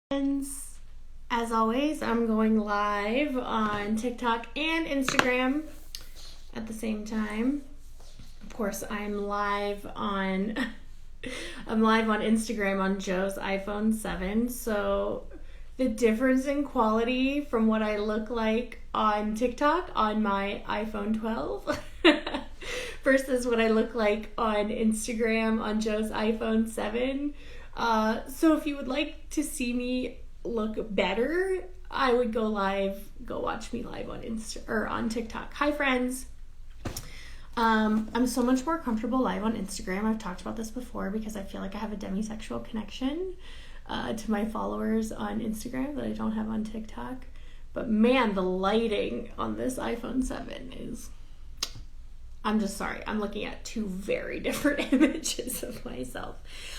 Friends, as always, I'm going live on TikTok and Instagram at the same time. Of course, I'm live on Instagram on Joe's iPhone 7. So the difference in quality from what I look like on TikTok on my iPhone 12 versus what I look like on Instagram on Joe's iPhone 7. So if you would like to see me look better, I would go watch me live on TikTok. Hi friends. I'm so much more comfortable live on Instagram. I've talked about this before because I feel like I have a demisexual connection to my followers on Instagram that I don't have on TikTok. But man, the lighting on this iPhone 7 is... I'm just sorry. I'm looking at two very different images of myself.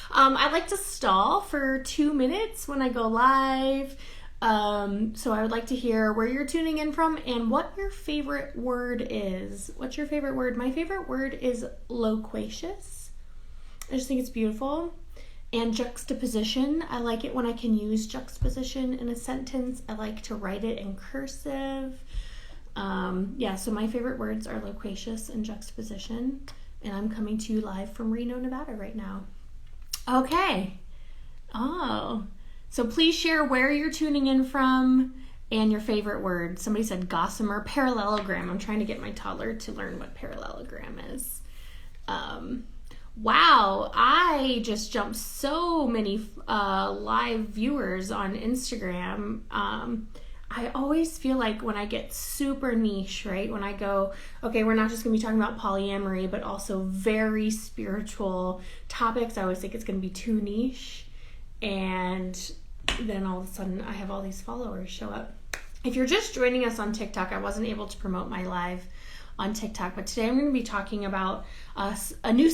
I like to stall for 2 minutes when I go live. So I would like to hear where you're tuning in from and what your favorite word is. What's your favorite word? My favorite word is loquacious. I just think it's beautiful. And juxtaposition. I like it when I can use juxtaposition in a sentence. I like to write it in cursive. So my favorite words are loquacious and juxtaposition, and I'm coming to you live from Reno, Nevada right now. Okay. So please share where you're tuning in from and your favorite word. Somebody said gossamer, parallelogram. I'm trying to get my toddler to learn what parallelogram is. Wow, I just jumped so many live viewers on Instagram. I always feel like when I get super niche, right? When I go, okay, we're not just going to be talking about polyamory, but also very spiritual topics. I always think it's going to be too niche. And then all of a sudden I have all these followers show up. If you're just joining us on TikTok, I wasn't able to promote my live on TikTok, but today I'm going to be talking about a new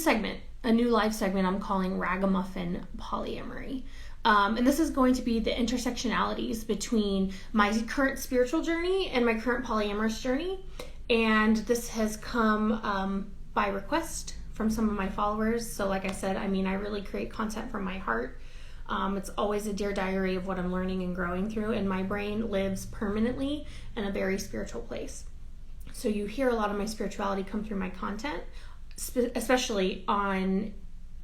live segment I'm calling Ragamuffin Polyamory. And this is going to be the intersectionalities between my current spiritual journey and my current polyamorous journey. And this has come by request from some of my followers. So like I said, I really create content from my heart. It's always a dear diary of what I'm learning and growing through. And my brain lives permanently in a very spiritual place. So you hear a lot of my spirituality come through my content, especially on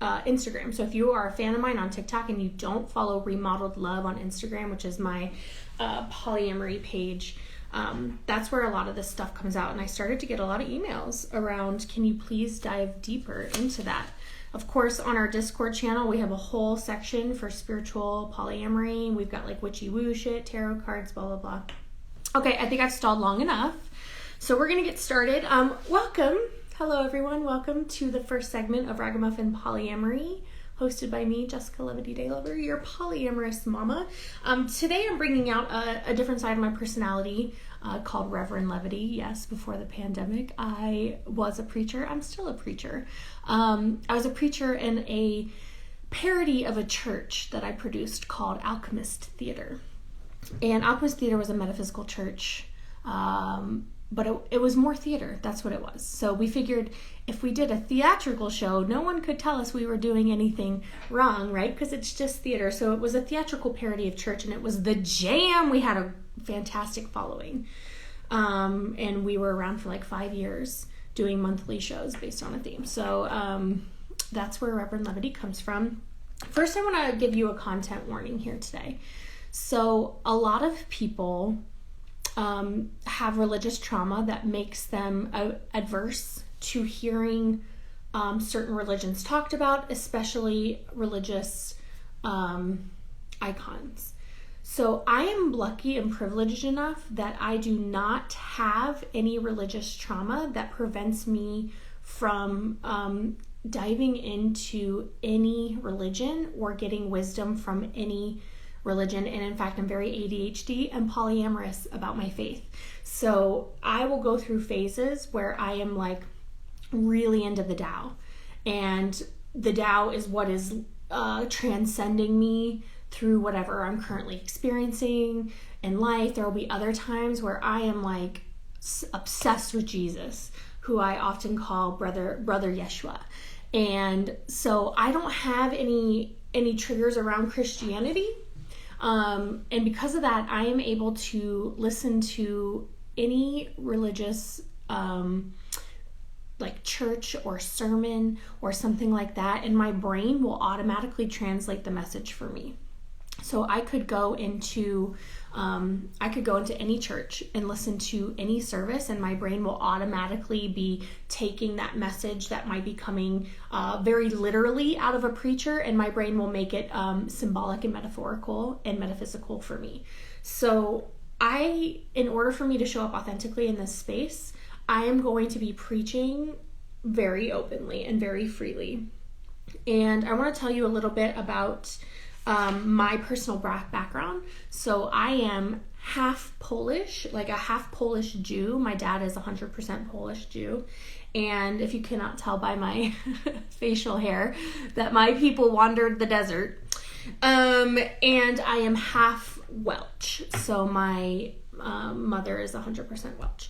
Instagram. So if you are a fan of mine on TikTok and you don't follow Remodeled Love on Instagram, which is my polyamory page, that's where a lot of this stuff comes out. And I started to get a lot of emails around, can you please dive deeper into that? Of course, on our Discord channel, we have a whole section for spiritual polyamory. We've got like witchy woo shit, tarot cards, blah, blah, blah. Okay, I think I've stalled long enough. So we're going to get started. Welcome. Hello, everyone. Welcome to the first segment of Ragamuffin Polyamory, hosted by me, Jessica Levity Daylover, your polyamorous mama. Today, I'm bringing out a different side of my personality called Reverend Levity. Yes, before the pandemic, I was a preacher. I'm still a preacher. I was a preacher in a parody of a church that I produced called Alchemist Theater. And Alchemist Theater was a metaphysical church. But it was more theater. That's what it was. So we figured if we did a theatrical show, no one could tell us we were doing anything wrong, right? Because it's just theater. So it was a theatrical parody of church, and it was the jam. We had a fantastic following. And we were around for like 5 years doing monthly shows based on a theme. So that's where Reverend Levity comes from. First, I want to give you a content warning here today. So a lot of people have religious trauma that makes them adverse to hearing certain religions talked about, especially religious icons. So I am lucky and privileged enough that I do not have any religious trauma that prevents me from diving into any religion or getting wisdom from any religion. And in fact, I'm very ADHD and polyamorous about my faith. So I will go through phases where I am like really into the Tao, and the Tao is what is transcending me through whatever I'm currently experiencing in life. There will be other times where I am like obsessed with Jesus, who I often call brother Yeshua. And so I don't have any triggers around Christianity. And because of that, I am able to listen to any religious like church or sermon or something like that, and my brain will automatically translate the message for me. So I could go into any church and listen to any service, and my brain will automatically be taking that message that might be coming very literally out of a preacher, and my brain will make it symbolic and metaphorical and metaphysical for me. So in order for me to show up authentically in this space, I am going to be preaching very openly and very freely. And I want to tell you a little bit about my personal background. So I am half Polish, like a half Polish Jew. My dad is 100% Polish Jew. And if you cannot tell by my facial hair, that my people wandered the desert. And I am half Welsh. So my mother is 100% Welsh.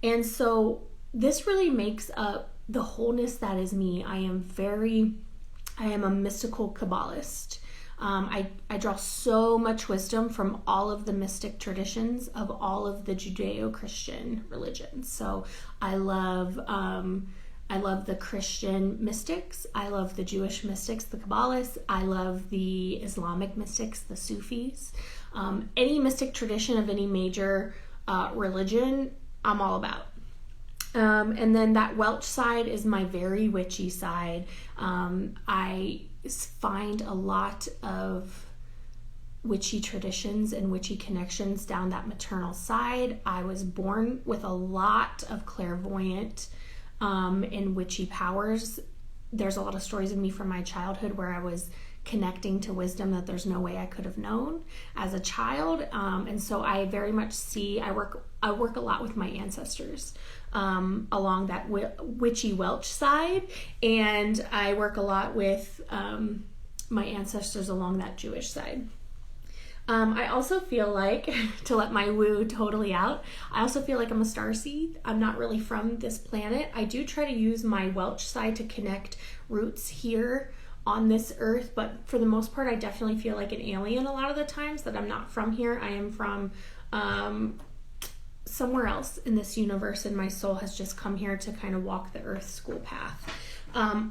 And so this really makes up the wholeness that is me. I am a mystical Kabbalist. I draw so much wisdom from all of the mystic traditions of all of the Judeo-Christian religions. So I love the Christian mystics. I love the Jewish mystics, the Kabbalists. I love the Islamic mystics, the Sufis. Any mystic tradition of any major religion, I'm all about. And then that Welsh side is my very witchy side. I find a lot of witchy traditions and witchy connections down that maternal side. I was born with a lot of clairvoyant and witchy powers. There's a lot of stories of me from my childhood where I was connecting to wisdom that there's no way I could have known as a child. And so I very much I work a lot with my ancestors along that witchy Welsh side, and I work a lot with my ancestors along that Jewish side. I also feel like, to let my woo totally out, I also feel like I'm a starseed. I'm not really from this planet. I do try to use my Welsh side to connect roots here on this earth, but for the most part, I definitely feel like an alien a lot of the times, that I'm not from here. I am from somewhere else in this universe, and my soul has just come here to kind of walk the earth school path.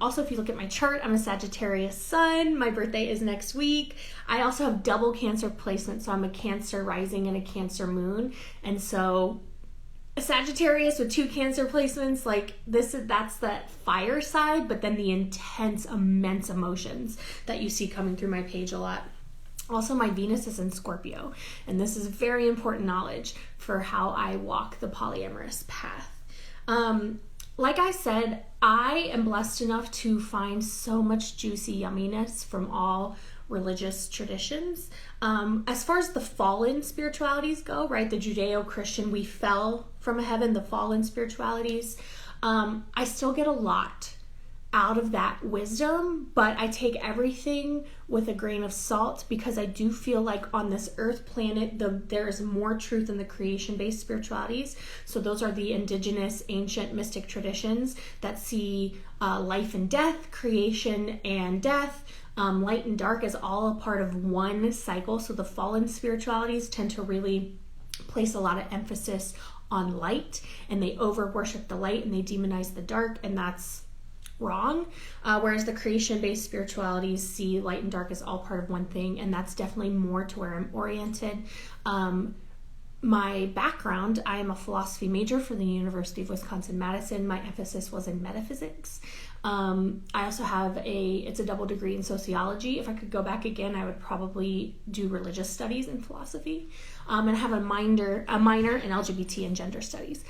Also, if you look at my chart, I'm a Sagittarius sun. My birthday is next week. I also have double Cancer placement, so I'm a Cancer rising and a Cancer moon. And so a Sagittarius with 2 Cancer placements, like that's that fire side, but then the intense, immense emotions that you see coming through my page a lot. Also, my Venus is in Scorpio, and this is very important knowledge for how I walk the polyamorous path. Like I said, I am blessed enough to find so much juicy yumminess from all religious traditions. As far as the fallen spiritualities go, right, the Judeo-Christian, we fell from heaven, the fallen spiritualities, I still get a lot out of that wisdom, but I take everything with a grain of salt, because I do feel like on this earth planet, there is more truth in the creation-based spiritualities. So those are the indigenous, ancient, mystic traditions that see life and death, creation and death, light and dark as all a part of one cycle. So the fallen spiritualities tend to really place a lot of emphasis on light, and they over-worship the light and they demonize the dark, and that's wrong. Whereas the creation-based spiritualities see light and dark as all part of one thing, and that's definitely more to where I'm oriented. My background, I am a philosophy major from the University of Wisconsin-Madison. My emphasis was in metaphysics. I also have it's a double degree in sociology. If I could go back again, I would probably do religious studies and philosophy. And I have a minor in LGBT and gender studies,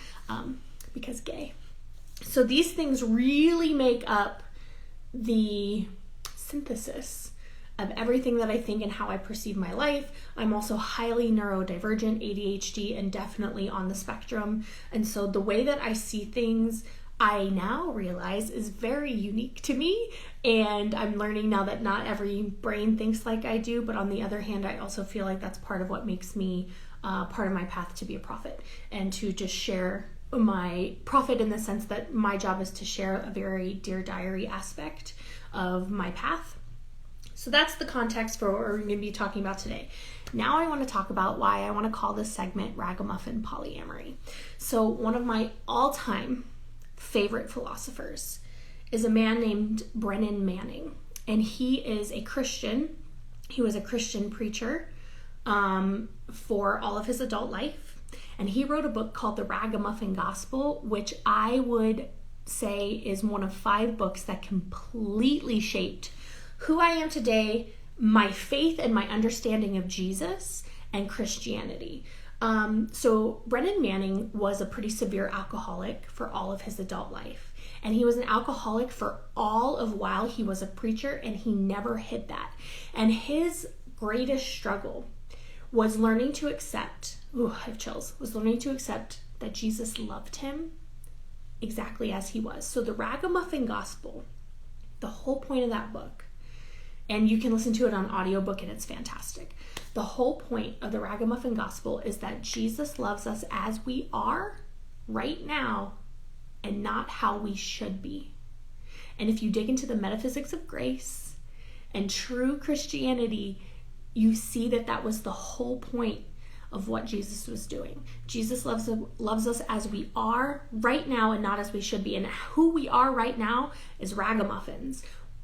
because gay. So these things really make up the synthesis of everything that I think and how I perceive my life. I'm also highly neurodivergent, ADHD, and definitely on the spectrum. And so the way that I see things, I now realize is very unique to me. And I'm learning now that not every brain thinks like I do. But on the other hand, I also feel like that's part of what makes me part of my path to be a prophet, and to just share my prophet in the sense that my job is to share a very Dear Diary aspect of my path. So that's the context for what we're going to be talking about today. Now I want to talk about why I want to call this segment Ragamuffin Polyamory. So one of my all-time favorite philosophers is a man named Brennan Manning, and he is a Christian. He was a Christian preacher for all of his adult life, and he wrote a book called The Ragamuffin Gospel, which I would say is one of 5 books that completely shaped who I am today, my faith and my understanding of Jesus and Christianity. So Brennan Manning was a pretty severe alcoholic for all of his adult life. And he was an alcoholic for all of while he was a preacher, and he never hid that. And his greatest struggle was learning to accept, I have chills, was learning to accept that Jesus loved him exactly as he was. So the Ragamuffin Gospel, the whole point of that book, and you can listen to it on audiobook and it's fantastic. The whole point of the Ragamuffin Gospel is that Jesus loves us as we are right now and not how we should be. And if you dig into the metaphysics of grace and true Christianity, you see that that was the whole point of what Jesus was doing. Jesus loves us as we are right now and not as we should be. And who we are right now is ragamuffins.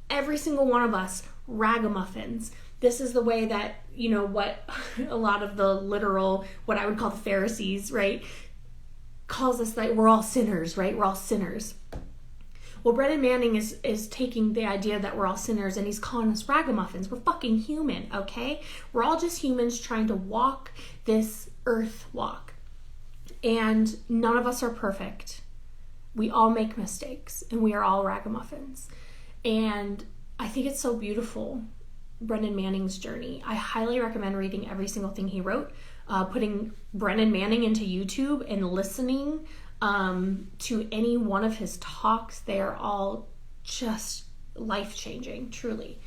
Every single one of us, ragamuffins. This is the way that, what a lot of the literal, what I would call the Pharisees, right, calls us, that we're all sinners, right? We're all sinners. Well, Brennan Manning is taking the idea that we're all sinners and he's calling us ragamuffins. We're fucking human, okay? We're all just humans trying to walk this earth walk. And none of us are perfect. We all make mistakes and we are all ragamuffins. And I think it's so beautiful, Brennan Manning's journey. I highly recommend reading every single thing he wrote, putting Brennan Manning into YouTube and listening to any one of his talks. They are all just life-changing, truly.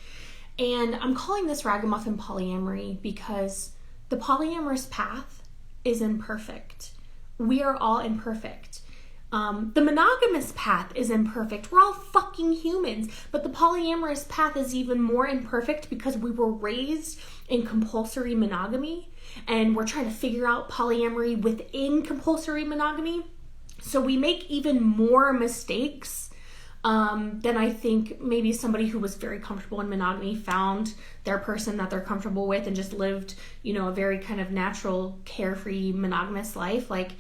And I'm calling this Ragamuffin Polyamory because the polyamorous path is imperfect. We are all imperfect. The monogamous path is imperfect. We're all fucking humans. But the polyamorous path is even more imperfect because we were raised in compulsory monogamy and we're trying to figure out polyamory within compulsory monogamy. So we make even more mistakes than I think maybe somebody who was very comfortable in monogamy found their person that they're comfortable with and just lived, a very kind of natural, carefree, monogamous life. Like,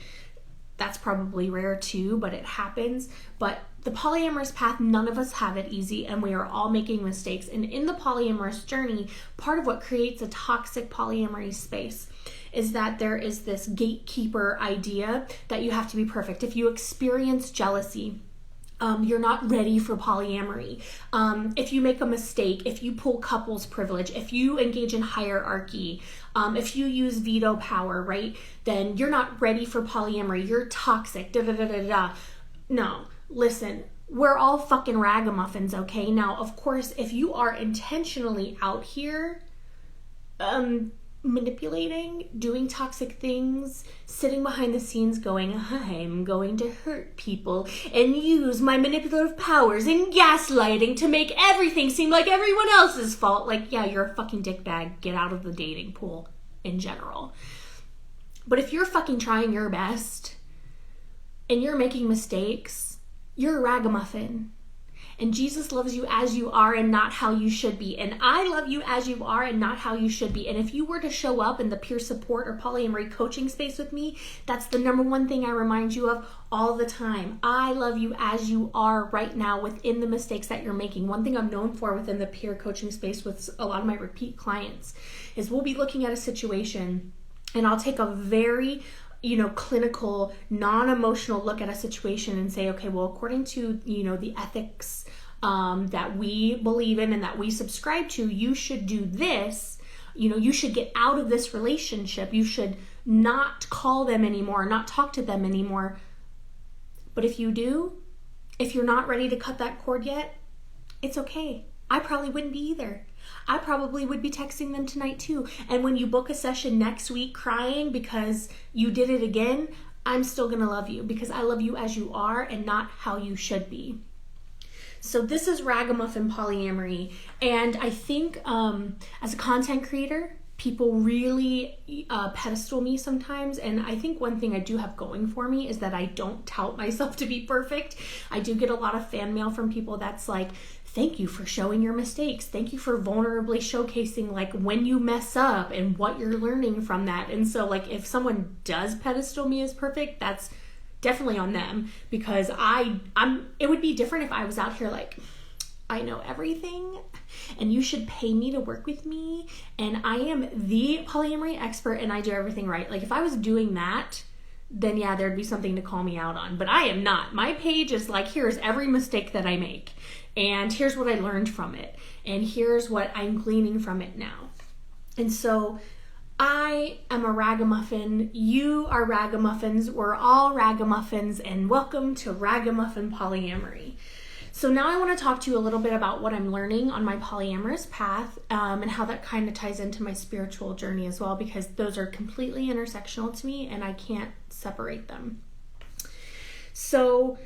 that's probably rare too, but it happens. But the polyamorous path, none of us have it easy and we are all making mistakes. And in the polyamorous journey, part of what creates a toxic polyamory space is that there is this gatekeeper idea that you have to be perfect. If you experience jealousy, you're not ready for polyamory. If you make a mistake, if you pull couples privilege, if you engage in hierarchy, if you use veto power, right, then you're not ready for polyamory. You're toxic. No, listen, we're all fucking ragamuffins, okay? Now, of course, if you are intentionally out here, manipulating, doing toxic things, sitting behind the scenes going, I'm going to hurt people and use my manipulative powers and gaslighting to make everything seem like everyone else's fault. Like, yeah, you're a fucking dickbag. Get out of the dating pool in general. But if you're fucking trying your best and you're making mistakes, you're a ragamuffin. And Jesus loves you as you are and not how you should be. And I love you as you are and not how you should be. And if you were to show up in the peer support or polyamory coaching space with me, that's the number one thing I remind you of all the time. I love you as you are right now within the mistakes that you're making. One thing I'm known for within the peer coaching space with a lot of my repeat clients is we'll be looking at a situation and I'll take a very clinical, non-emotional look at a situation and say, okay, well, according to, the ethics that we believe in and that we subscribe to, you should do this. You should get out of this relationship. You should not call them anymore, not talk to them anymore. But if you do, if you're not ready to cut that cord yet, it's okay. I probably wouldn't be either. I probably would be texting them tonight too. And when you book a session next week crying because you did it again, I'm still going to love you because I love you as you are and not how you should be. So this is Ragamuffin Polyamory, and I think as a content creator, people really pedestal me sometimes, and I think one thing I do have going for me is that I don't tout myself to be perfect. I do get a lot of fan mail from people that's like, thank you for showing your mistakes. Thank you for vulnerably showcasing like when you mess up and what you're learning from that. And so like if someone does pedestal me as perfect, that's definitely on them, because it would be different if I was out here like, I know everything and you should pay me to work with me and I am the polyamory expert and I do everything right. Like if I was doing that, then yeah, there'd be something to call me out on, but I am not. My page is like, here's every mistake that I make and here's what I learned from it and here's what I'm gleaning from it now. And so I am a ragamuffin, you are ragamuffins, we're all ragamuffins, and welcome to Ragamuffin Polyamory. So now I want to talk to you a little bit about what I'm learning on my polyamorous path and how that kind of ties into my spiritual journey as well, because those are completely intersectional to me and I can't separate them. So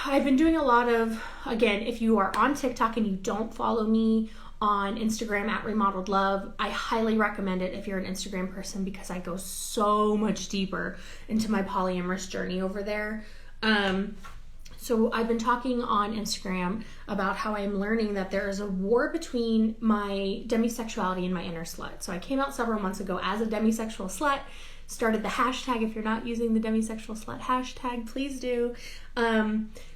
I've been doing a lot of, again, if you are on TikTok and you don't follow me on Instagram at Remodeled Love, I highly recommend it if you're an Instagram person, because I go so much deeper into my polyamorous journey over there. So I've been talking on Instagram about how I'm learning that there is a war between my demisexuality and my inner slut. So I came out several months ago as a demisexual slut, started the hashtag. If you're not using the demisexual slut hashtag, please do.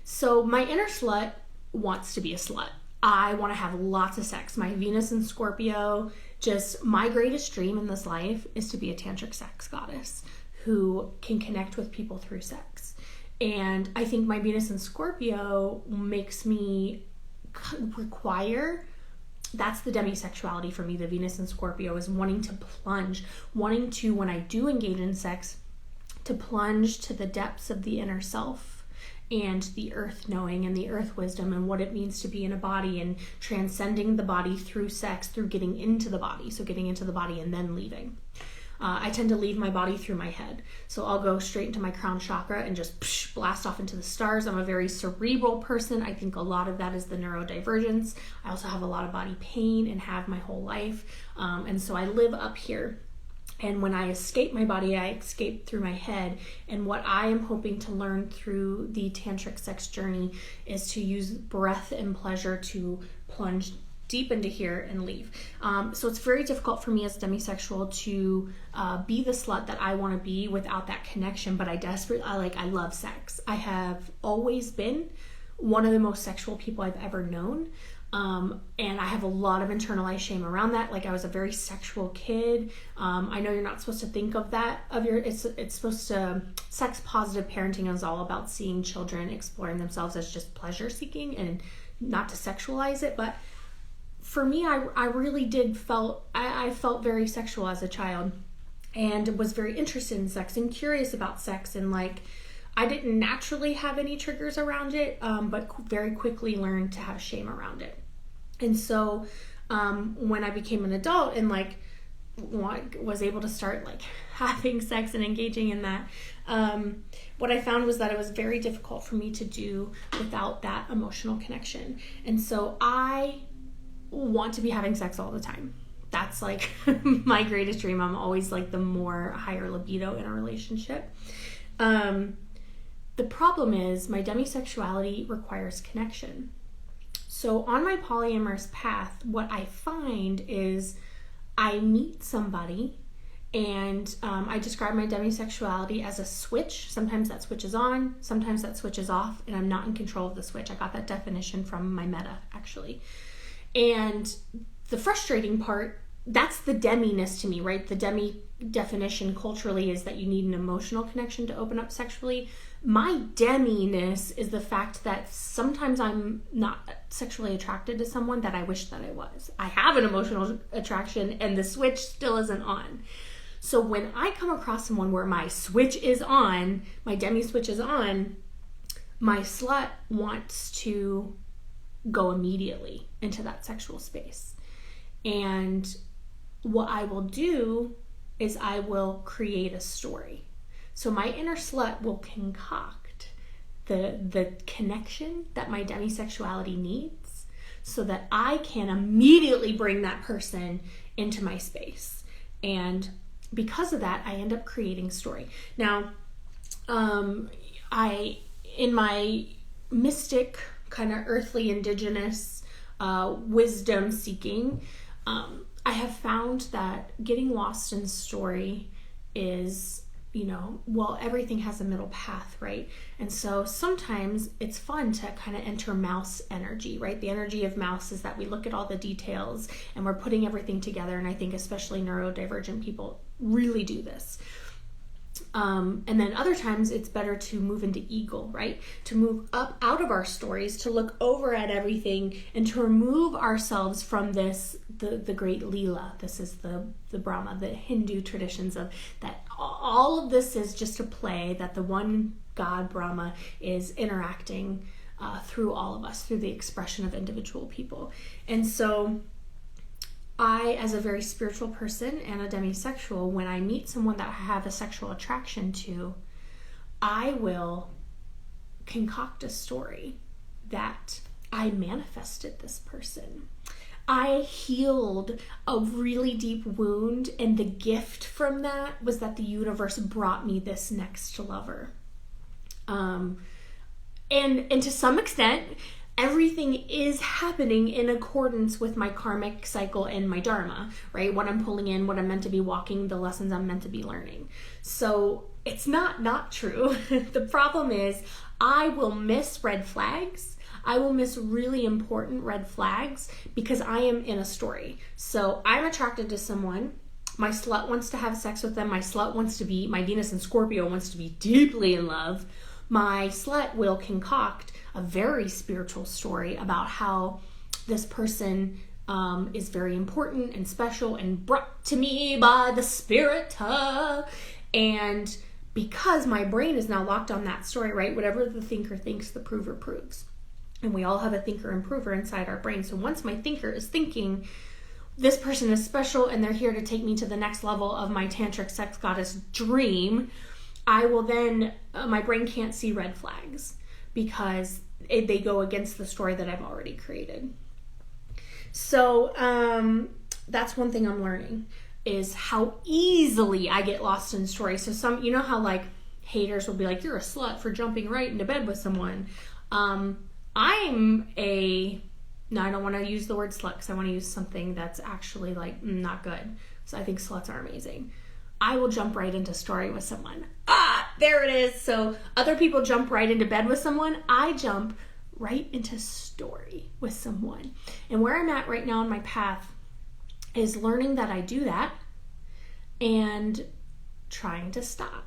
So my inner slut wants to be a slut. I want to have lots of sex. My Venus in Scorpio, just my greatest dream in this life is to be a tantric sex goddess who can connect with people through sex. And I think my Venus in Scorpio makes me require, that's the demisexuality for me. The Venus in Scorpio is wanting to plunge, wanting to, when I do engage in sex, to plunge to the depths of the inner self and the earth knowing and the earth wisdom and what it means to be in a body and transcending the body through sex, through getting into the body. So getting into the body and then leaving. I tend to leave my body through my head. So I'll go straight into my crown chakra and just blast off into the stars. I'm a very cerebral person. I think a lot of that is the neurodivergence. I also have a lot of body pain and have my whole life. And so I live up here. And when I escape my body, I escape through my head. And what I am hoping to learn through the tantric sex journey is to use breath and pleasure to plunge deep into here and leave. So it's very difficult for me as demisexual to be the slut that I want to be without that connection. But I love sex. I have always been one of the most sexual people I've ever known. And I have a lot of internalized shame around that. Like I was a very sexual kid. I know you're not supposed to think of that it's supposed to, sex positive parenting is all about seeing children exploring themselves as just pleasure seeking and not to sexualize it. But for me, I really I felt very sexual as a child and was very interested in sex and curious about sex. And like, I didn't naturally have any triggers around it, but very quickly learned to have shame around it. And so when I became an adult and like was able to start like having sex and engaging in that, what I found was that it was very difficult for me to do without that emotional connection. And so I want to be having sex all the time. That's like my greatest dream. I'm always like the more higher libido in a relationship. The problem is my demisexuality requires connection. So on my polyamorous path, what I find is I meet somebody and I describe my demisexuality as a switch. Sometimes that switch is on, sometimes that switch is off, and I'm not in control of the switch. I got that definition from my meta, actually. And the frustrating part, that's the Demi-ness to me, right? The Demi definition culturally is that you need an emotional connection to open up sexually. My Demi-ness is the fact that sometimes I'm not sexually attracted to someone that I wish that I was. I have an emotional attraction and the switch still isn't on. So when I come across someone where my switch is on, my Demi switch is on, my slut wants to go immediately into that sexual space. And what I will do is I will create a story. So my inner slut will concoct the connection that my demisexuality needs, so that I can immediately bring that person into my space. And because of that, I end up creating story. Now, in my mystic, kind of earthly, indigenous wisdom seeking, I have found that getting lost in story is, everything has a middle path, right? And so sometimes it's fun to kind of enter mouse energy, right? The energy of mouse is that we look at all the details and we're putting everything together. And I think especially neurodivergent people really do this. And then other times it's better to move into eagle, right? To move up out of our stories, to look over at everything and to remove ourselves from this, the great Leela. This is the Brahma, the Hindu traditions of that. All of this is just a play that the one God Brahma is interacting through all of us, through the expression of individual people. And so I, as a very spiritual person and a demisexual, when I meet someone that I have a sexual attraction to, I will concoct a story that I manifested this person. I healed a really deep wound, and the gift from that was that the universe brought me this next lover. And to some extent, everything is happening in accordance with my karmic cycle and my dharma, right? What I'm pulling in, what I'm meant to be walking, the lessons I'm meant to be learning. So it's not true. The problem is I will miss red flags. I will miss really important red flags because I am in a story. So I'm attracted to someone. My slut wants to have sex with them. My Venus and Scorpio wants to be deeply in love. My slut will concoct a very spiritual story about how this person is very important and special and brought to me by the spirit. And because my brain is now locked on that story, right? Whatever the thinker thinks, the prover proves. And we all have a thinker and prover inside our brain. So once my thinker is thinking, this person is special and they're here to take me to the next level of my tantric sex goddess dream, I will then, my brain can't see red flags because they go against the story that I've already created. So that's one thing I'm learning, is how easily I get lost in stories. So some, how like haters will be like, you're a slut for jumping right into bed with someone. No, I don't want to use the word slut because I want to use something that's actually like not good. So I think sluts are amazing. I will jump right into story with someone. There it is. So other people jump right into bed with someone. I jump right into story with someone. And where I'm at right now in my path is learning that I do that and trying to stop.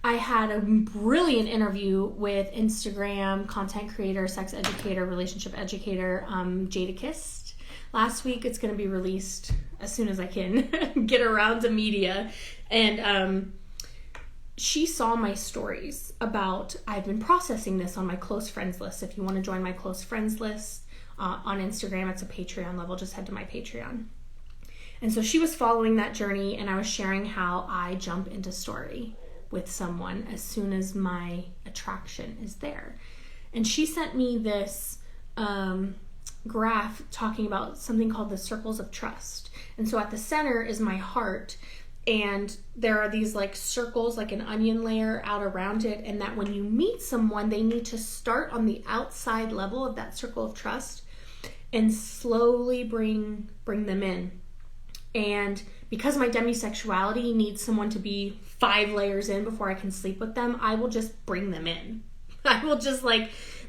I had a brilliant interview with Instagram content creator, sex educator, relationship educator, Jadakist. Last week. It's going to be released as soon as I can get around to media. And she saw my stories about, I've been processing this on my close friends list. If you want to join my close friends list on Instagram, it's a Patreon level. Just head to my Patreon. And so she was following that journey, and I was sharing how I jump into story with someone as soon as my attraction is there. And she sent me this graph talking about something called the circles of trust. And so at the center is my heart, and there are these like circles, like an onion layer out around it, and that when you meet someone, they need to start on the outside level of that circle of trust and slowly bring them in. And because my demisexuality needs someone to be 5 layers in before I can sleep with them, I will just bring them in. I will just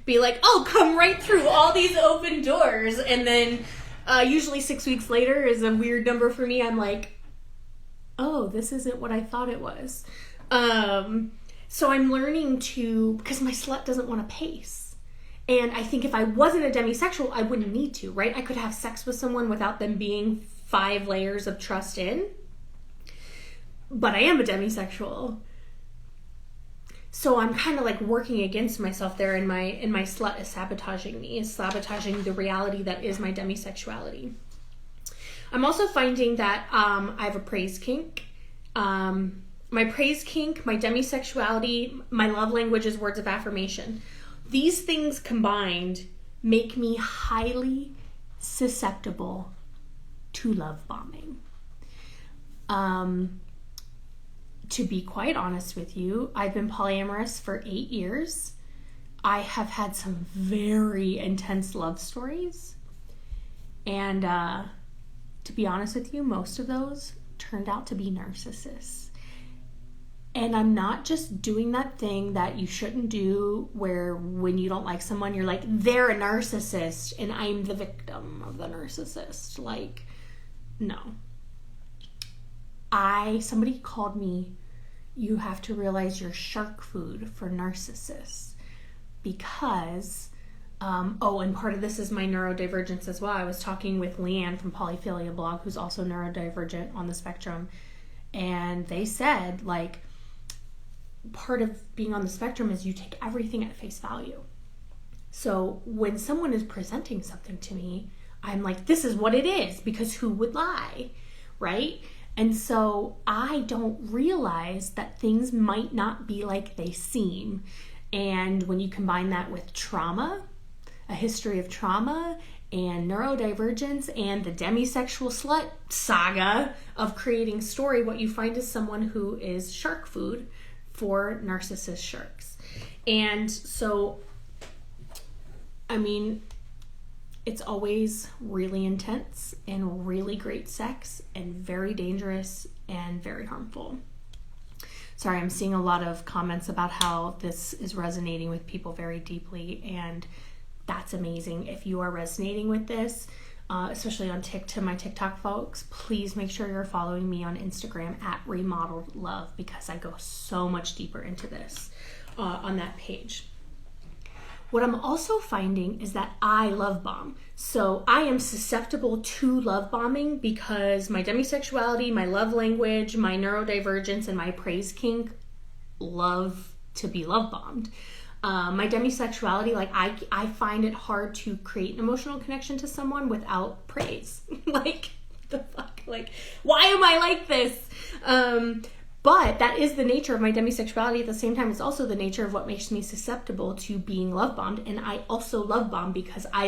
be like, oh, come right through all these open doors. And then usually 6 weeks later is a weird number for me. I'm like, oh, this isn't what I thought it was. So I'm learning because my slut doesn't want to pace. And I think if I wasn't a demisexual, I wouldn't need to, right? I could have sex with someone without them being 5 layers of trust in. But I am a demisexual. So I'm kind of like working against myself there, and my slut is sabotaging me, is sabotaging the reality that is my demisexuality. I'm also finding that I have a praise kink. my praise kink, my demisexuality, my love language is words of affirmation. These things combined make me highly susceptible to love bombing. To be quite honest with you, I've been polyamorous for 8 years. I have had some very intense love stories. And to be honest with you, most of those turned out to be narcissists. And I'm not just doing that thing that you shouldn't do where when you don't like someone, you're like, they're a narcissist and I'm the victim of the narcissist. Like, no. Somebody called me, you have to realize you're shark food for narcissists. Because, and part of this is my neurodivergence as well. I was talking with Leanne from Polyphilia blog, who's also neurodivergent on the spectrum. And they said, like, part of being on the spectrum is you take everything at face value. So when someone is presenting something to me, I'm like, this is what it is, because who would lie, right? And so I don't realize that things might not be like they seem. And when you combine that with trauma, a history of trauma, and neurodivergence, and the demisexual slut saga of creating story, what you find is someone who is shark food for narcissist sharks. And so, I mean, it's always really intense and really great sex and very dangerous and very harmful. Sorry, I'm seeing a lot of comments about how this is resonating with people very deeply, and that's amazing. If you are resonating with this, especially on my TikTok folks, please make sure you're following me on Instagram at Remodeled Love, because I go so much deeper into this on that page. What I'm also finding is that I love bomb. So I am susceptible to love bombing because my demisexuality, my love language, my neurodivergence, and my praise kink love to be love bombed. My demisexuality, like I find it hard to create an emotional connection to someone without praise. Like, the fuck? Like, why am I like this? But that is the nature of my demisexuality. At the same time, it's also the nature of what makes me susceptible to being love bombed. And I also love bomb because I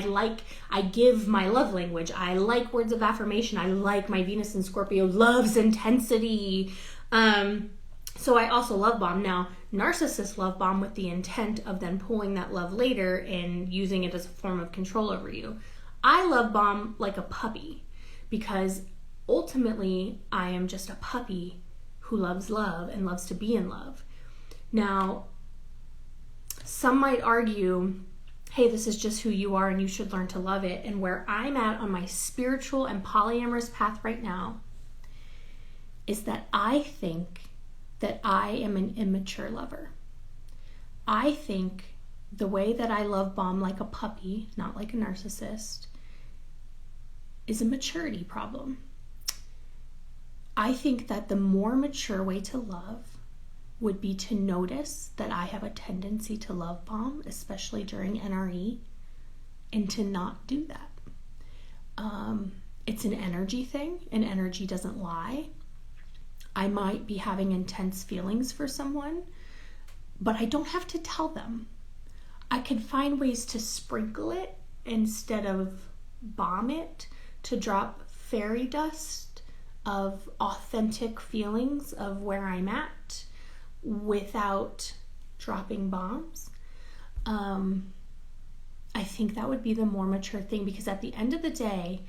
give my love language. I like words of affirmation. I like my Venus and Scorpio loves intensity. So I also love bomb. Now, narcissists love bomb with the intent of then pulling that love later and using it as a form of control over you. I love bomb like a puppy because ultimately I am just a puppy who loves love and loves to be in love. Now, some might argue, hey, this is just who you are and you should learn to love it. And where I'm at on my spiritual and polyamorous path right now is that I think that I am an immature lover. I think the way that I love bomb like a puppy, not like a narcissist, is a maturity problem. I think that the more mature way to love would be to notice that I have a tendency to love bomb, especially during NRE, and to not do that. It's an energy thing, and energy doesn't lie. I might be having intense feelings for someone, but I don't have to tell them. I can find ways to sprinkle it instead of bomb it, to drop fairy dust of authentic feelings of where I'm at without dropping bombs. I think that would be the more mature thing, because at the end of the day,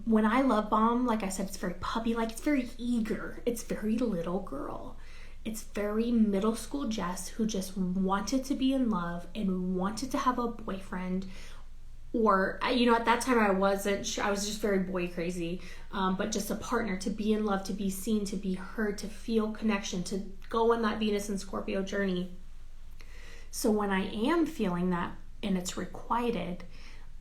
when I love bomb, like I said, it's very puppy-like, it's very eager, it's very little girl. It's very middle school Jess who just wanted to be in love and wanted to have a boyfriend. Or, at that time I was just very boy crazy, but just a partner, to be in love, to be seen, to be heard, to feel connection, to go on that Venus and Scorpio journey. So when I am feeling that and it's requited,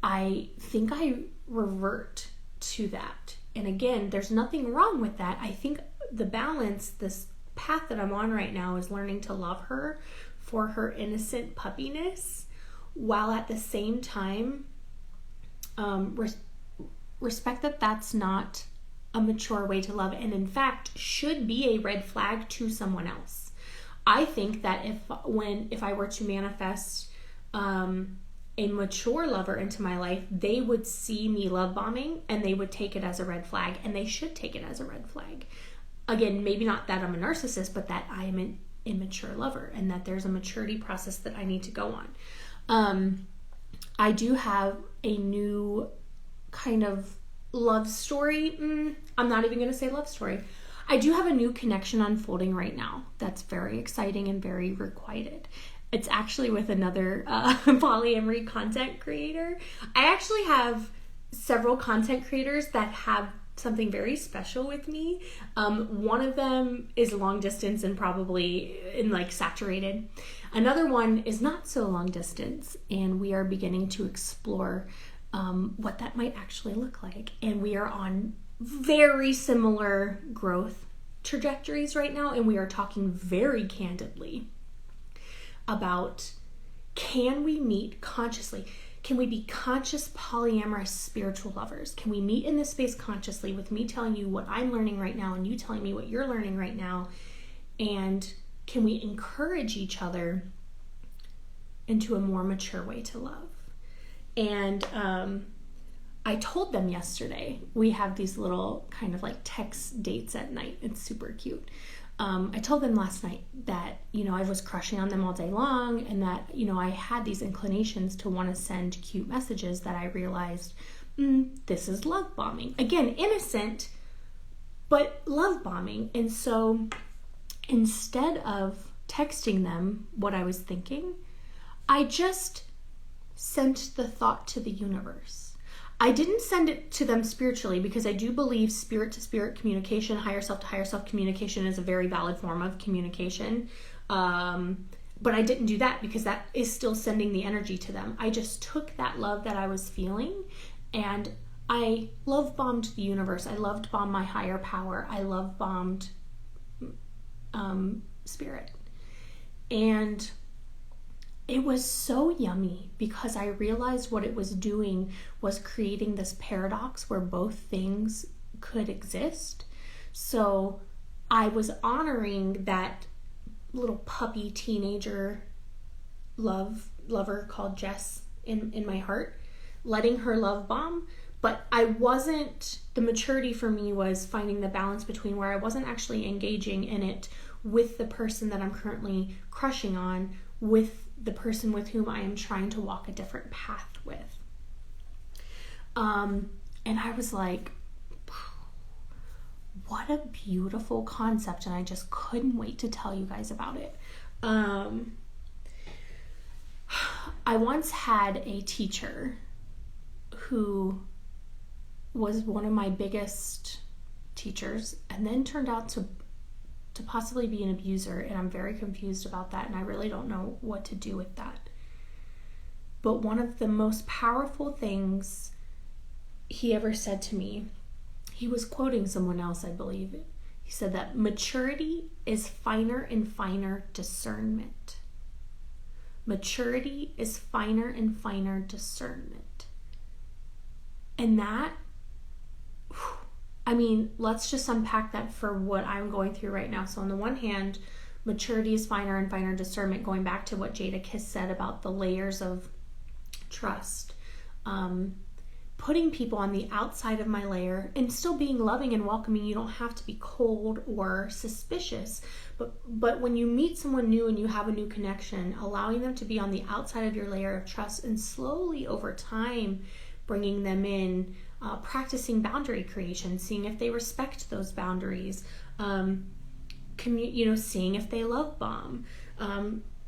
I think I revert to that. And again, there's nothing wrong with that. I think the balance, this path that I'm on right now, is learning to love her for her innocent puppiness, while at the same time respect that that's not a mature way to love, and in fact should be a red flag to someone else. I think that if I were to manifest a mature lover into my life, they would see me love bombing and they would take it as a red flag, and they should take it as a red flag. Again, maybe not that I'm a narcissist, but that I am an immature lover and that there's a maturity process that I need to go on. I do have a new kind of love story. I'm not even going to say love story. I do have a new connection unfolding right now that's very exciting and very requited. It's actually with another polyamory content creator. I actually have several content creators that have something very special with me. One of them is long distance and probably saturated. Another one is not so long distance, and we are beginning to explore what that might actually look like. And we are on very similar growth trajectories right now, and we are talking very candidly about, can we meet consciously? Can we be conscious, polyamorous, spiritual lovers? Can we meet in this space consciously with me telling you what I'm learning right now and you telling me what you're learning right now? And can we encourage each other into a more mature way to love? And I told them yesterday, we have these little kind of text dates at night. It's super cute. I told them last night that, I was crushing on them all day long, and that, I had these inclinations to want to send cute messages that I realized, this is love bombing. Again, innocent, but love bombing. And so instead of texting them what I was thinking, I just sent the thought to the universe. I didn't send it to them spiritually, because I do believe spirit to spirit communication, higher self to higher self communication is a very valid form of communication. But I didn't do that because that is still sending the energy to them. I just took that love that I was feeling and I love bombed the universe. I loved bombed my higher power. I love bombed spirit. And it was so yummy because I realized what it was doing was creating this paradox where both things could exist. So I was honoring that little puppy teenager lover called Jess in my heart, letting her love bomb. But the maturity for me was finding the balance between where I wasn't actually engaging in it with the person that I'm currently crushing on, with the person with whom I am trying to walk a different path with. And I was like, what a beautiful concept, and I just couldn't wait to tell you guys about it. I once had a teacher who was one of my biggest teachers and then turned out to possibly be an abuser, and I'm very confused about that, and I really don't know what to do with that. But one of the most powerful things he ever said to me, he was quoting someone else, I believe. He said that maturity is finer and finer discernment. Maturity is finer and finer discernment. And that, let's just unpack that for what I'm going through right now. So on the one hand, maturity is finer and finer discernment, going back to what Jada Kiss said about the layers of trust. Putting people on the outside of my layer and still being loving and welcoming. You don't have to be cold or suspicious, but when you meet someone new and you have a new connection, allowing them to be on the outside of your layer of trust, and slowly over time bringing them in, practicing boundary creation, seeing if they respect those boundaries, seeing if they love bomb,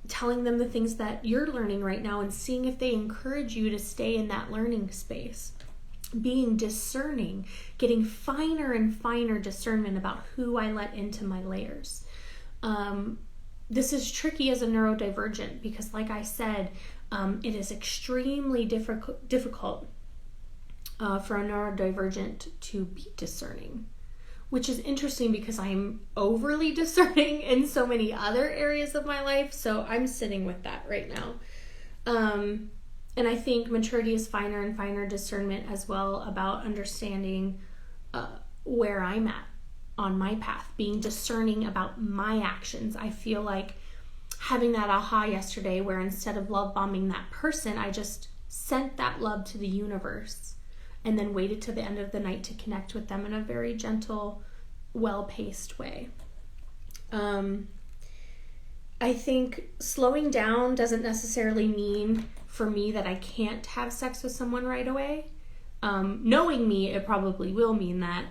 telling them the things that you're learning right now and seeing if they encourage you to stay in that learning space. Being discerning, getting finer and finer discernment about who I let into my layers. This is tricky as a neurodivergent because, like I said, it is extremely difficult for a neurodivergent to be discerning, which is interesting because I'm overly discerning in so many other areas of my life. So I'm sitting with that right now. And I think maturity is finer and finer discernment as well, about understanding where I'm at on my path, being discerning about my actions. I feel like having that aha yesterday where instead of love bombing that person, I just sent that love to the universe and then waited to the end of the night to connect with them in a very gentle, well-paced way. I think slowing down doesn't necessarily mean for me that I can't have sex with someone right away. Knowing me, it probably will mean that.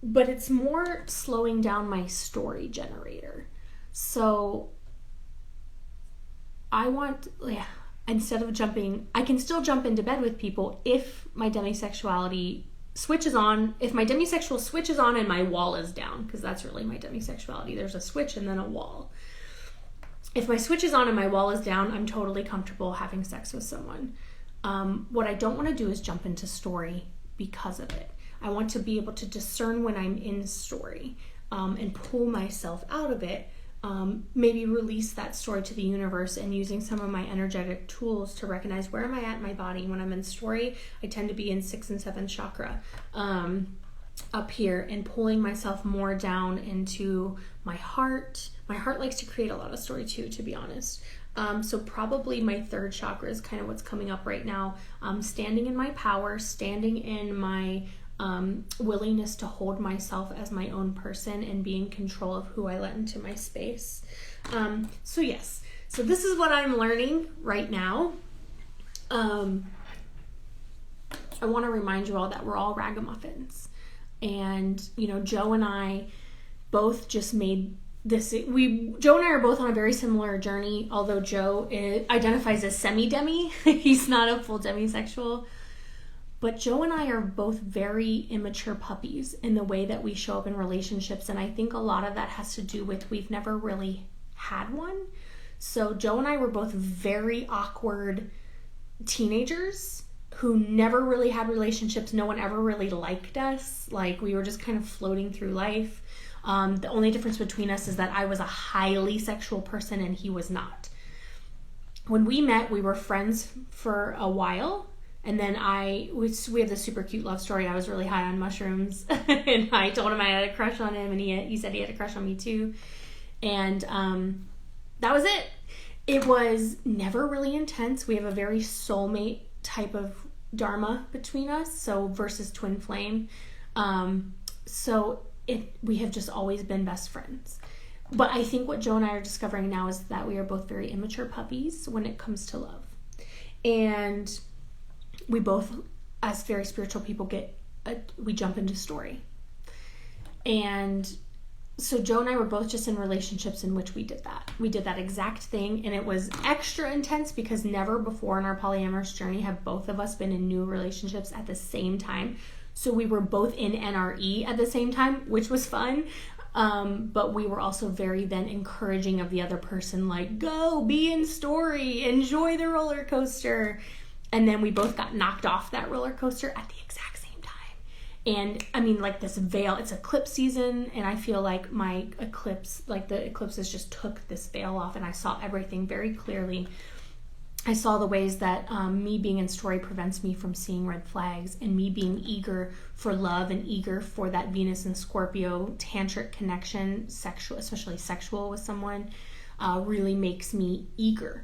But it's more slowing down my story generator. So I want, instead of jumping, I can still jump into bed with people if my demisexuality switches on, if my demisexual switches on and my wall is down, because that's really my demisexuality. There's a switch and then a wall. If my switch is on and my wall is down, I'm totally comfortable having sex with someone. What I don't want to do is jump into story because of it. I want to be able to discern when I'm in story, and pull myself out of it. Maybe release that story to the universe, and using some of my energetic tools to recognize where am I at in my body. When I'm in story, I tend to be in 6th and 7th chakra up here, and pulling myself more down into my heart. My heart likes to create a lot of story too, to be honest. So probably my 3rd chakra is kind of what's coming up right now. Standing in my power, standing in my willingness to hold myself as my own person and be in control of who I let into my space. So yes, so this is what I'm learning right now. I want to remind you all that we're all ragamuffins, and Joe and I both just made this. Joe and I are both on a very similar journey, although Joe identifies as semi-demi. He's not a full demisexual. But Joe and I are both very immature puppies in the way that we show up in relationships. And I think a lot of that has to do with we've never really had one. So Joe and I were both very awkward teenagers who never really had relationships. No one ever really liked us. Like, we were just kind of floating through life. The only difference between us is that I was a highly sexual person and he was not. When we met, we were friends for a while. And then we have this super cute love story. I was really high on mushrooms and I told him I had a crush on him, and he said he had a crush on me too. And that was it. It was never really intense. We have a very soulmate type of dharma between us, so versus twin flame. We have just always been best friends. But I think what Joe and I are discovering now is that we are both very immature puppies when it comes to love. And we both, as very spiritual people, we jump into story. And so Joe and I were both just in relationships in which we did that. We did that exact thing, and it was extra intense because never before in our polyamorous journey have both of us been in new relationships at the same time. So we were both in NRE at the same time, which was fun. But we were also very then encouraging of the other person, like, go, be in story, enjoy the roller coaster. And then we both got knocked off that roller coaster at the exact same time. And I mean, like, this veil, it's eclipse season, and I feel like my eclipse, like the eclipses just took this veil off, and I saw everything very clearly. I saw the ways that me being in story prevents me from seeing red flags, and me being eager for love and eager for that Venus and Scorpio tantric connection, sexual, especially sexual with someone, really makes me eager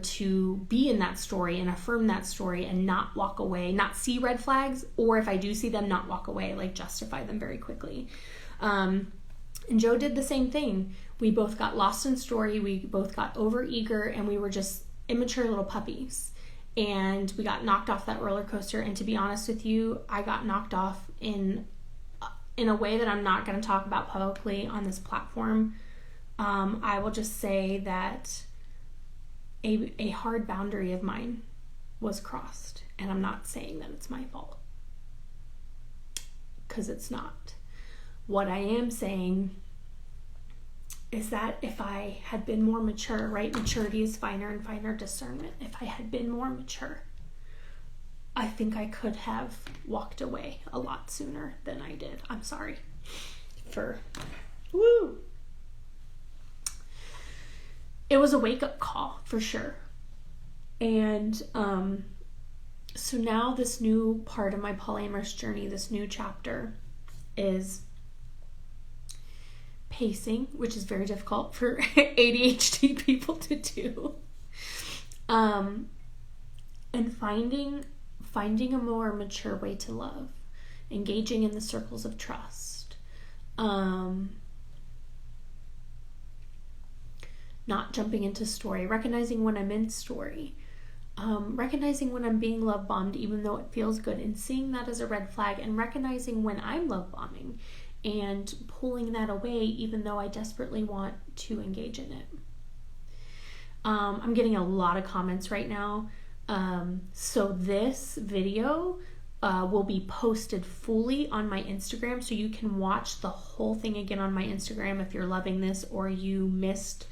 to be in that story and affirm that story and not walk away, not see red flags, or if I do see them, not walk away, like justify them very quickly. And Joe did the same thing. We both got lost in story. We both got overeager, and we were just immature little puppies. And we got knocked off that roller coaster. And to be honest with you, I got knocked off in a way that I'm not going to talk about publicly on this platform. I will just say that a hard boundary of mine was crossed, and I'm not saying that it's my fault, because it's not. What I am saying is that if I had been more mature, right? Maturity is finer and finer discernment. If I had been more mature, I think I could have walked away a lot sooner than I did. I'm sorry for It was a wake-up call for sure. And So now this new part of my polyamorous journey, this new chapter, is pacing, which is very difficult for ADHD people to do. And finding a more mature way to love, engaging in the circles of trust, not jumping into story, recognizing when I'm in story, recognizing when I'm being love bombed even though it feels good, and seeing that as a red flag, and recognizing when I'm love bombing and pulling that away even though I desperately want to engage in it. I'm getting a lot of comments right now. So this video will be posted fully on my Instagram, so you can watch the whole thing again on my Instagram if you're loving this or you missed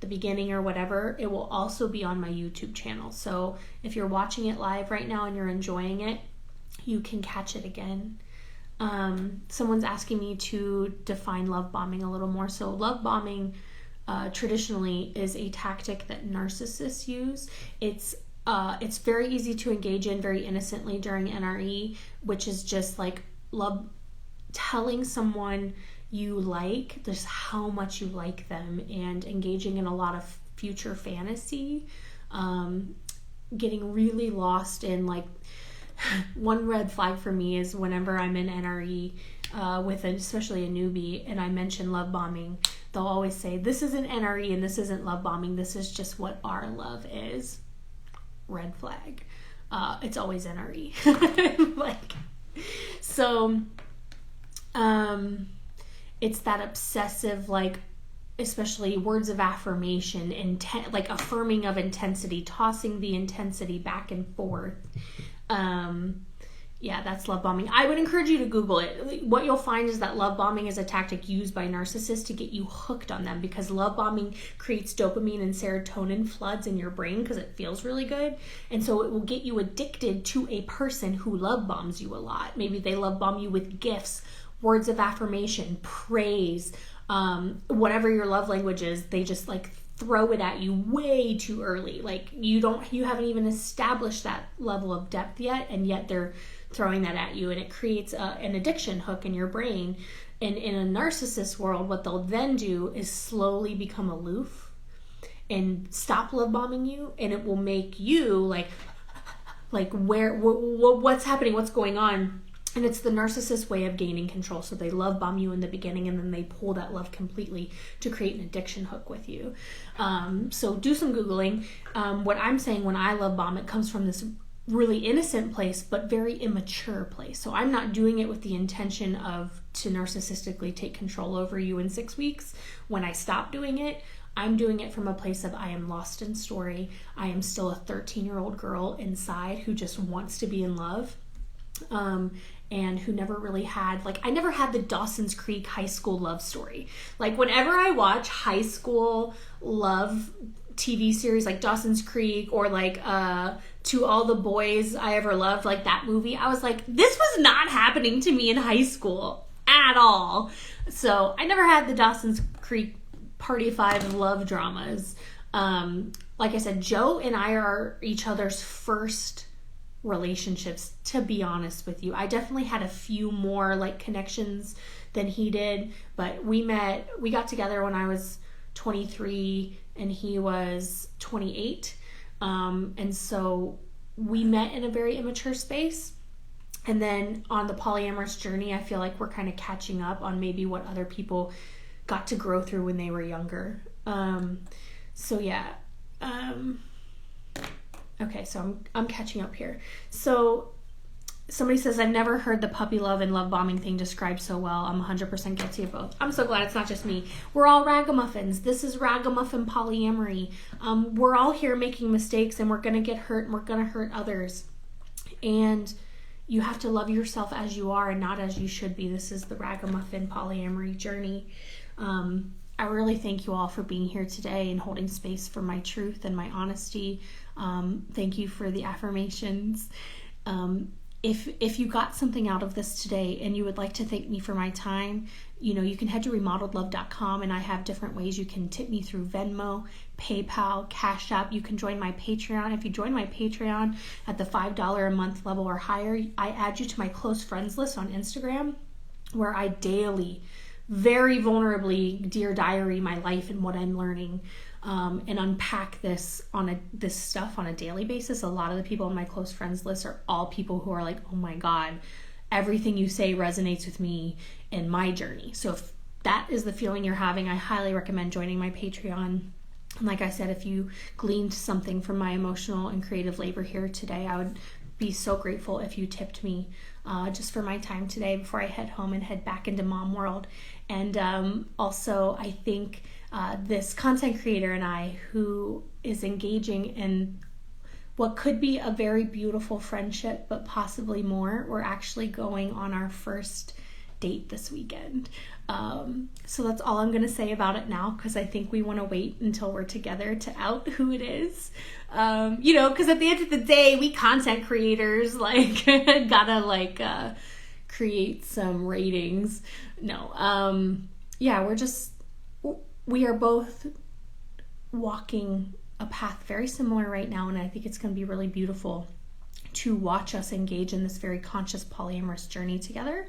the beginning or whatever. It will also be on my YouTube channel. So if you're watching it live right now and you're enjoying it, you can catch it again. Someone's asking me to define love bombing a little more. So love bombing traditionally is a tactic that narcissists use. It's very easy to engage in very innocently during NRE, which is just like telling someone you like, just how much you like them, and engaging in a lot of future fantasy, getting really lost in, like, one red flag for me is whenever I'm in NRE with especially a newbie and I mention love bombing, they'll always say, this isn't NRE and this isn't love bombing, this is just what our love is. Red flag. It's always NRE. Like, so it's that obsessive, like, especially words of affirmation, like affirming of intensity, tossing the intensity back and forth. Yeah, that's love bombing. I would encourage you to Google it. What you'll find is that love bombing is a tactic used by narcissists to get you hooked on them, because love bombing creates dopamine and serotonin floods in your brain because it feels really good. And so it will get you addicted to a person who love bombs you a lot. Maybe they love bomb you with gifts, words of affirmation, praise, whatever your love language is. They just like throw it at you way too early. Like you haven't even established that level of depth yet, and yet they're throwing that at you, and it creates an addiction hook in your brain. And in a narcissist world, what they'll then do is slowly become aloof and stop love bombing you, and it will make you like what's happening, what's going on. And it's the narcissist way of gaining control. So they love bomb you in the beginning, and then they pull that love completely to create an addiction hook with you. So do some Googling. What I'm saying, when I love bomb, it comes from this really innocent place, but very immature place. So I'm not doing it with the intention to narcissistically take control over you in 6 weeks. When I stop doing it, I'm doing it from a place of I am lost in story. I am still a 13-year-old girl inside who just wants to be in love. And who never really had, like, I never had the Dawson's Creek high school love story. Like, whenever I watch high school love TV series like Dawson's Creek or like To All the Boys I Ever Loved, like that movie, I was like, this was not happening to me in high school at all. So I never had the Dawson's Creek Party 5 love dramas. Like I said, Joe and I are each other's first relationships, to be honest with you. I definitely had a few more like connections than he did, but we got together when I was 23 and he was 28. And so we met in a very immature space. And then on the polyamorous journey, I feel like we're kind of catching up on maybe what other people got to grow through when they were younger. So yeah. Okay, so I'm catching up here. So somebody says, I've never heard the puppy love and love bombing thing described so well. I'm 100% guilty of both. I'm so glad it's not just me. We're all ragamuffins. This is ragamuffin polyamory. We're all here making mistakes, and we're going to get hurt, and we're going to hurt others. And you have to love yourself as you are and not as you should be. This is the ragamuffin polyamory journey. I really thank you all for being here today and holding space for my truth and my honesty. Thank you for the affirmations. if you got something out of this today and you would like to thank me for my time, you can head to remodeledlove.com, and I have different ways you can tip me through Venmo, PayPal, Cash App. You can join my Patreon. If you join my Patreon at the $5 a month level or higher, I add you to my close friends list on Instagram, where I daily, very vulnerably, dear diary my life and what I'm learning, and unpack this stuff on a daily basis. A lot of the people on my close friends list are all people who are like, oh my God, everything you say resonates with me in my journey. So if that is the feeling you're having, I highly recommend joining my Patreon. And like I said, if you gleaned something from my emotional and creative labor here today, I would be so grateful if you tipped me just for my time today before I head home and head back into mom world. And also, I think this content creator and I, who is engaging in what could be a very beautiful friendship, but possibly more, we're actually going on our first date this weekend. So that's all I'm going to say about it now, because I think we want to wait until we're together to out who it is. Because at the end of the day, we content creators gotta create some ratings. No. We are both walking a path very similar right now, and I think it's going to be really beautiful to watch us engage in this very conscious polyamorous journey together.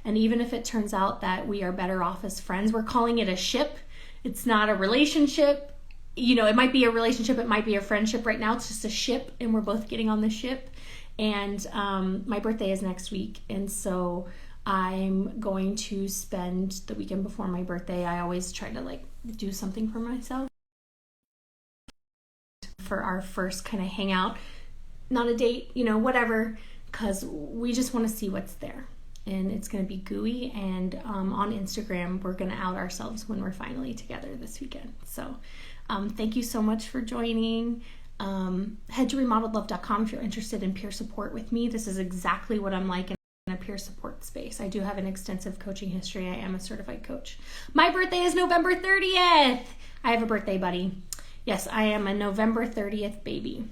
And even if it turns out that we are better off as friends, we're calling it a ship. It's not a relationship. It might be a relationship, it might be a friendship. Right now it's just a ship, and we're both getting on the ship. And my birthday is next week, and so I'm going to spend the weekend before my birthday. I always try to do something for myself for our first kind of hangout. Not a date, whatever, because we just want to see what's there. And it's going to be gooey, and on Instagram we're going to out ourselves when we're finally together this weekend. So thank you so much for joining. Head to remodeledlove.com if you're interested in peer support with me. This is exactly what I'm like in a peer support space. I do have an extensive coaching history. I am a certified coach. My birthday is November 30th. I have a birthday buddy. Yes, I am a November 30th baby.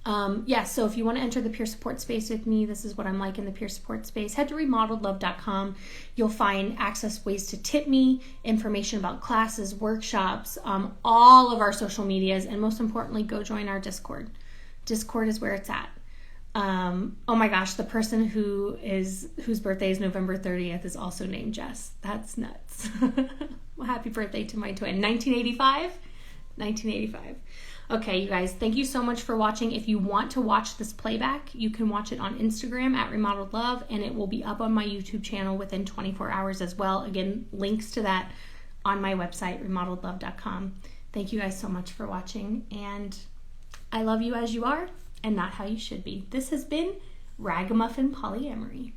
So if you want to enter the peer support space with me, this is what I'm like in the peer support space. Head to remodeledlove.com. You'll find ways to tip me, information about classes, workshops, all of our social medias, and most importantly, go join our Discord. Discord is where it's at. Oh my gosh, the person whose birthday is November 30th is also named Jess. That's nuts. Well, happy birthday to my twin. 1985. Okay, you guys, thank you so much for watching. If you want to watch this playback, you can watch it on Instagram at Remodeled Love, and it will be up on my YouTube channel within 24 hours as well. Again, links to that on my website, remodeledlove.com. Thank you guys so much for watching, and I love you as you are and not how you should be. This has been Ragamuffin Polyamory.